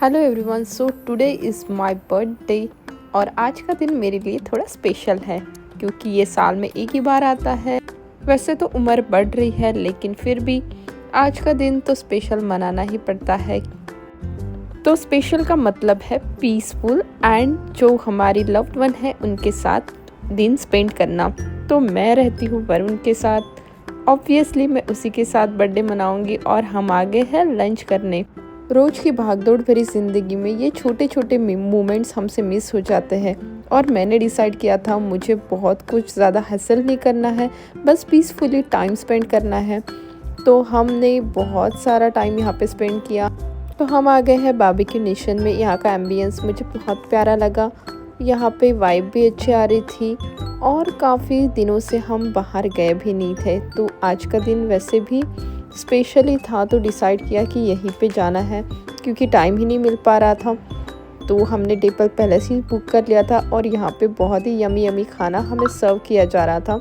Hello everyone, so today is my birthday और आज का दिन मेरे लिए थोड़ा स्पेशल है क्योंकि ये साल में एक ही बार आता है। वैसे तो उम्र बढ़ रही है लेकिन फिर भी आज का दिन तो स्पेशल मनाना ही पड़ता है। तो स्पेशल का मतलब है पीसफुल एंड जो हमारी लव्ड वन है उनके साथ दिन स्पेंड करना। तो मैं रहती हूँ वरुण के साथ, ऑब्वियसली मैं उसी के साथ बर्थडे मनाऊंगी और हम आगे हैं लंच करने। रोज़ की भागदौड़ भरी ज़िंदगी में ये छोटे छोटे मोमेंट्स हमसे मिस हो जाते हैं और मैंने डिसाइड किया था मुझे बहुत कुछ ज़्यादा हसल नहीं करना है, बस पीसफुली टाइम स्पेंड करना है। तो हमने बहुत सारा टाइम यहाँ पे स्पेंड किया। तो हम आ गए हैं बारबेक्यू नेशन में। यहाँ का एम्बियंस मुझे बहुत प्यारा लगा, यहाँ पे वाइब भी अच्छी आ रही थी और काफ़ी दिनों से हम बाहर गए भी नहीं थे। तो आज का दिन वैसे भी स्पेशली था तो डिसाइड किया कि यहीं पे जाना है क्योंकि टाइम ही नहीं मिल पा रहा था। तो हमने टेबल पहले से ही बुक कर लिया था और यहाँ पे बहुत ही यमी यमी खाना हमें सर्व किया जा रहा था।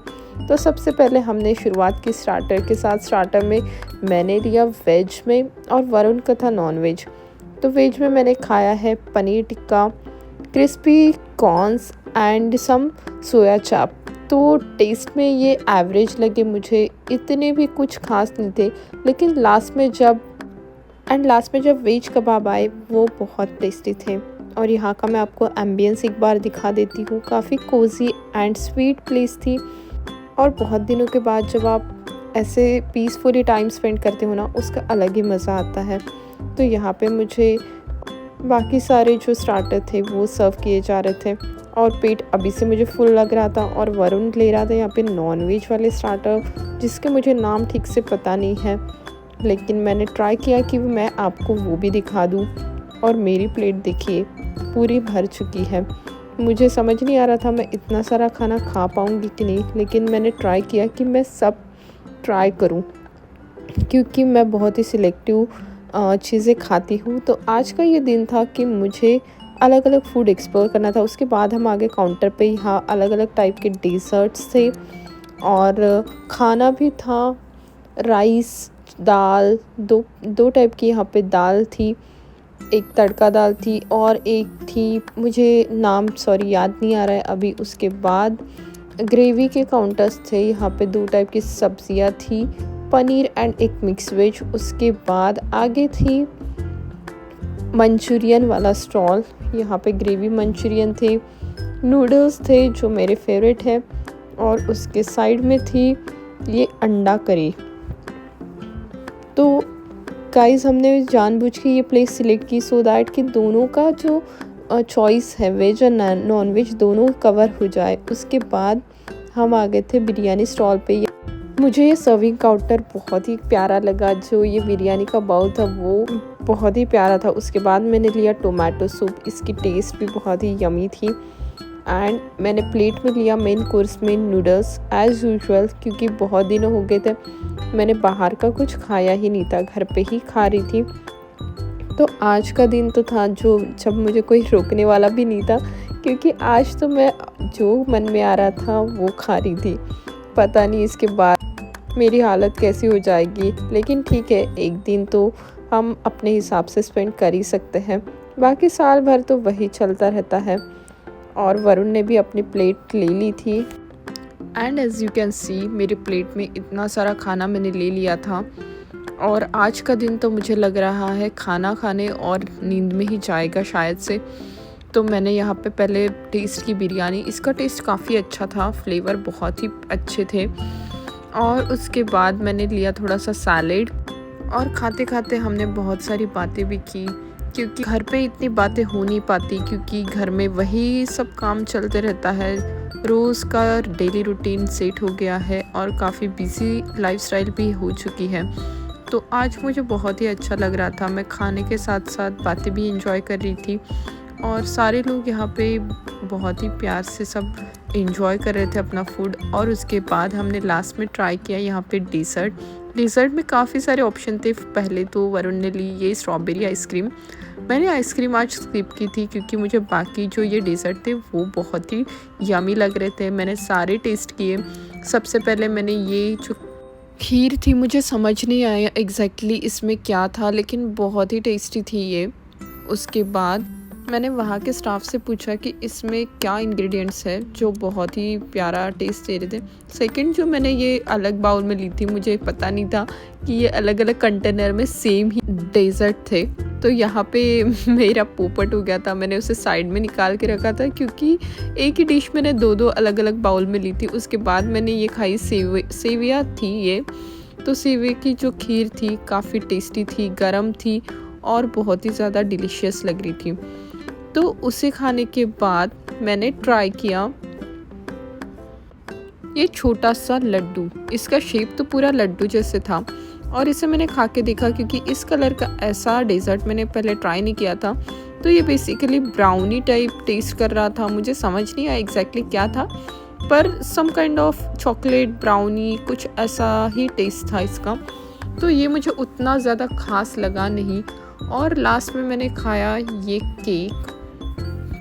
तो सबसे पहले हमने शुरुआत की स्टार्टर के साथ। स्टार्टर में मैंने लिया वेज में और वरुण का था नॉन वेज। तो वेज में मैंने खाया है paneer tikka, crispy corns and some soya chaap. तो टेस्ट में ये एवरेज लगे मुझे, इतने भी कुछ खास नहीं थे। लेकिन लास्ट में जब वेज कबाब आए वो बहुत टेस्टी थे। और यहाँ का मैं आपको एम्बियंस एक बार दिखा देती हूँ। काफ़ी कोजी एंड स्वीट प्लेस थी और बहुत दिनों के बाद जब आप ऐसे पीसफुली टाइम स्पेंड करते हो ना, उसका अलग ही मज़ा आता है। तो यहाँ पे मुझे बाकी सारे जो स्टार्टर थे वो सर्व किए जा रहे थे और पेट अभी से मुझे फुल लग रहा था और वरुण ले रहा था यहाँ पे नॉन वेज वाले स्टार्टर जिसके मुझे नाम ठीक से पता नहीं है, लेकिन मैंने ट्राई किया कि मैं आपको वो भी दिखा दूँ। और मेरी प्लेट देखिए पूरी भर चुकी है। मुझे समझ नहीं आ रहा था मैं इतना सारा खाना खा पाऊँगी कि नहीं, लेकिन मैंने ट्राई किया कि मैं सब ट्राई करूँ क्योंकि मैं बहुत ही सिलेक्टिव चीज़ें खाती हूँ। तो आज का ये दिन था कि मुझे अलग अलग फूड एक्सप्लोर करना था। उसके बाद हम आगे काउंटर पे यहाँ अलग अलग टाइप के डेजर्ट्स थे और खाना भी था। राइस, दाल, दो टाइप की यहाँ पे दाल थी, एक तड़का दाल थी और एक थी, मुझे नाम याद नहीं आ रहा है अभी। उसके बाद ग्रेवी के काउंटर्स थे, यहाँ पे 2 टाइप की सब्जियाँ थी, पनीर एंड एक मिक्स वेज। उसके बाद आगे थी मंचूरियन वाला स्टॉल, यहाँ पे ग्रेवी मंचूरियन थे, नूडल्स थे जो मेरे फेवरेट है और उसके साइड में थी ये अंडा करी। तो गाइस हमने जानबूझ के ये प्लेस सिलेक्ट की सो दैट कि दोनों का जो चॉइस है वेज और नॉन वेज दोनों कवर हो जाए। उसके बाद हम आ गए थे बिरयानी स्टॉल पे। मुझे ये सर्विंग काउंटर बहुत ही प्यारा लगा, जो ये बिरयानी का बाउल था वो बहुत ही प्यारा था। उसके बाद मैंने लिया टोमेटो सूप, इसकी टेस्ट भी बहुत ही यमी थी। एंड मैंने प्लेट में लिया मेन कोर्स में नूडल्स एज़ यूजुअल, क्योंकि बहुत दिनों हो गए थे मैंने बाहर का कुछ खाया ही नहीं था, घर पे ही खा रही थी। तो आज का दिन तो था जब मुझे कोई रोकने वाला भी नहीं था, क्योंकि आज तो मैं जो मन में आ रहा था वो खा रही थी। पता नहीं इसके बाद मेरी हालत कैसी हो जाएगी, लेकिन ठीक है, एक दिन तो हम अपने हिसाब से स्पेंड कर ही सकते हैं, बाकी साल भर तो वही चलता रहता है। और वरुण ने भी अपनी प्लेट ले ली थी and as you can see मेरी प्लेट में इतना सारा खाना मैंने ले लिया था। और आज का दिन तो मुझे लग रहा है खाना खाने और नींद में ही जाएगा शायद से। तो मैंने यहाँ पे पहले टेस्ट की बिरयानी, इसका टेस्ट काफ़ी अच्छा था, फ्लेवर बहुत ही अच्छे थे। और उसके बाद मैंने लिया थोड़ा सा सैलेड और खाते खाते हमने बहुत सारी बातें भी की, क्योंकि घर पे इतनी बातें हो नहीं पाती क्योंकि घर में वही सब काम चलते रहता है। रोज़ का डेली रूटीन सेट हो गया है और काफ़ी बिजी लाइफस्टाइल भी हो चुकी है। तो आज मुझे बहुत ही अच्छा लग रहा था, मैं खाने के साथ साथ बातें भी एंजॉय कर रही थी और सारे लोग यहाँ पे बहुत ही प्यार से सब एंजॉय कर रहे थे अपना फूड। और उसके बाद हमने लास्ट में ट्राई किया यहाँ पे डेज़र्ट में काफ़ी सारे ऑप्शन थे। पहले तो वरुण ने ली ये स्ट्रॉबेरी आइसक्रीम। मैंने आइसक्रीम आज स्किप की थी क्योंकि मुझे बाकी जो ये डेज़र्ट थे वो बहुत ही यमी लग रहे थे, मैंने सारे टेस्ट किए। सबसे पहले मैंने ये जो खीर थी, मुझे समझ नहीं आया एग्जैक्टली इसमें क्या था, लेकिन बहुत ही टेस्टी थी ये। उसके बाद मैंने वहाँ के स्टाफ से पूछा कि इसमें क्या इंग्रेडिएंट्स है जो बहुत ही प्यारा टेस्ट दे रहे थे। सेकंड जो मैंने ये अलग बाउल में ली थी, मुझे पता नहीं था कि ये अलग अलग कंटेनर में सेम ही डेजर्ट थे। तो यहाँ पे मेरा पोपट हो गया था, मैंने उसे साइड में निकाल के रखा था क्योंकि एक ही डिश मैंने दो अलग अलग बाउल में ली थी। उसके बाद मैंने ये खाई, सेविया थी ये। तो सेवे की जो खीर थी काफ़ी टेस्टी थी, गरम थी और बहुत ही ज़्यादा डिलीशियस लग रही थी। तो उसे खाने के बाद मैंने ट्राई किया ये छोटा सा लड्डू। इसका शेप तो पूरा लड्डू जैसे था और इसे मैंने खा के देखा क्योंकि इस कलर का ऐसा डेजर्ट मैंने पहले ट्राई नहीं किया था। तो ये बेसिकली ब्राउनी टाइप टेस्ट कर रहा था, मुझे समझ नहीं आया एग्जैक्टली क्या था, पर some kind of chocolate brownie कुछ ऐसा ही टेस्ट था इसका। तो ये मुझे उतना ज़्यादा खास लगा नहीं। और लास्ट में मैंने खाया ये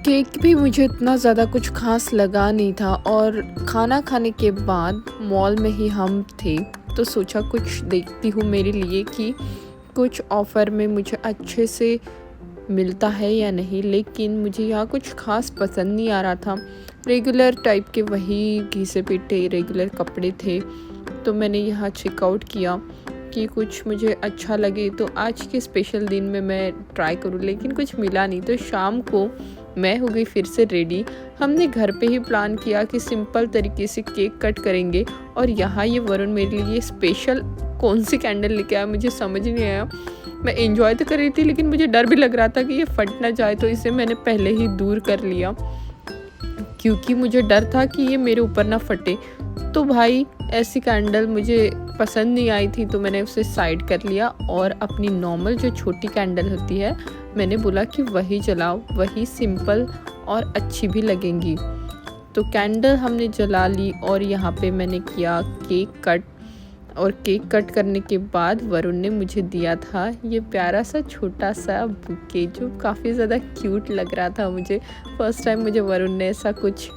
केक भी मुझे इतना ज़्यादा कुछ खास लगा नहीं था। और खाना खाने के बाद मॉल में ही हम थे तो सोचा कुछ देखती हूँ मेरे लिए कि कुछ ऑफ़र में मुझे अच्छे से मिलता है या नहीं। लेकिन मुझे यहाँ कुछ खास पसंद नहीं आ रहा था, रेगुलर टाइप के वही घिसे पिटे रेगुलर कपड़े थे। तो मैंने यहाँ चेकआउट किया कि कुछ मुझे अच्छा लगे तो आज के स्पेशल दिन में मैं ट्राई करूँ, लेकिन कुछ मिला नहीं। तो शाम को मैं हो गई फिर से रेडी। हमने घर पे ही प्लान किया कि सिंपल तरीके से केक कट करेंगे। और यहाँ ये वरुण मेरे लिए स्पेशल कौन सी कैंडल लेके आया मुझे समझ नहीं आया। मैं एंजॉय तो कर रही थी लेकिन मुझे डर भी लग रहा था कि ये फट ना जाए, तो इसे मैंने पहले ही दूर कर लिया क्योंकि मुझे डर था कि ये मेरे ऊपर ना फटे। तो भाई ऐसी कैंडल मुझे पसंद नहीं आई थी तो मैंने उसे साइड कर लिया और अपनी नॉर्मल जो छोटी कैंडल होती है मैंने बोला कि वही जलाओ, वही सिंपल और अच्छी भी लगेंगी। तो कैंडल हमने जला ली और यहाँ पे मैंने किया केक कट। और केक कट करने के बाद वरुण ने मुझे दिया था ये प्यारा सा छोटा सा बुके जो काफ़ी ज़्यादा क्यूट लग रहा था मुझे। फर्स्ट टाइम मुझे वरुण ने ऐसा कुछ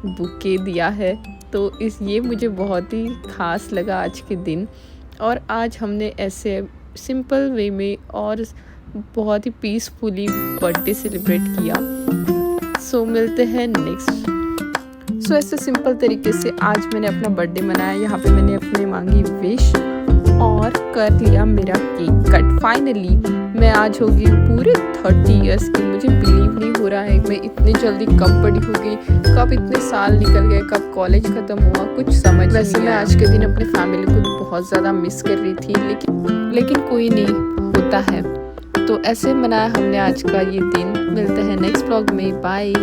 बुके दिया है तो ये मुझे बहुत ही ख़ास लगा आज के दिन। और आज हमने ऐसे सिंपल वे में और बहुत ही पीसफुली बर्थडे सेलिब्रेट किया। सो मिलते हैं नेक्स्ट। सो ऐसे सिंपल तरीके से आज मैंने अपना बर्थडे मनाया। यहाँ पे मैंने अपने मांगी विश और कर लिया मेरा केक कट। फाइनली मैं आज होगी पूरे 30 इयर्स की। मुझे बिलीव नहीं हो रहा है मैं इतनी जल्दी कब बड़ी हो गई, कब इतने साल निकल गए, कब कॉलेज ख़त्म हुआ, कुछ समझ। वैसे मैं आज के दिन अपने फैमिली को बहुत ज़्यादा मिस कर रही थी लेकिन कोई नहीं, होता है। तो ऐसे मनाया हमने आज का ये दिन। मिलते हैं नेक्स्ट व्लॉग में, बाय।